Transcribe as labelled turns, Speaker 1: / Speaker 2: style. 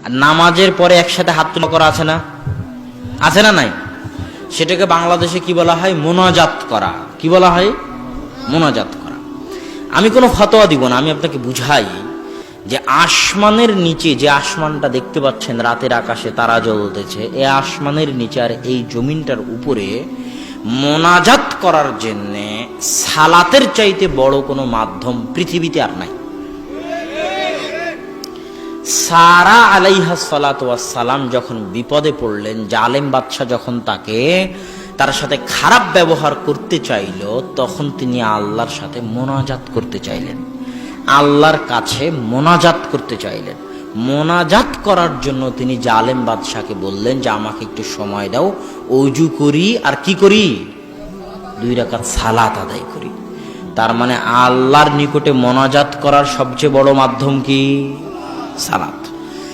Speaker 1: আর নামাজের পরে একসাথে হাত তোলা করা আছে না, আছে না নাই? সেটাকে বাংলাদেশে কি বলা হয়? মোনাজাত করা। কি বলা হয়? মোনাজাত করা। আমি কোনো ফতোয়া দিব না, আমি আপনাকে বুঝাই যে আসমানের নিচে যে আসমানটা দেখতে পাচ্ছেন, রাতের আকাশে তারা জ্বলতেছে, এই আসমানের নিচে আর এই জমিনটার উপরে মোনাজাত করার জন্যে সালাতের চাইতে বড় কোনো মাধ্যম পৃথিবীতে আর নাই। সারা আলাইহা সালাতু ওয়াস সালাম যখন বিপদে পড়লেন, জালেম বাদশাহ যখন তার সাথে খারাপ ব্যবহার করতে চাইল, তখন তিনি আল্লাহর সাথে মোনাজাত করতে চাইলেন, আল্লাহর কাছে মোনাজাত করতে চাইলেন। মোনাজাত করার জন্য তিনি জালেম বাদশাহকে বললেন যে আমাকে একটু সময় দাও, ওযু করি আর কি করি, 2 রাকাত সালাত আদায় করি। তার মানে আল্লাহর নিকটে মোনাজাত করার সবচেয়ে বড় মাধ্যম কি? সালাত।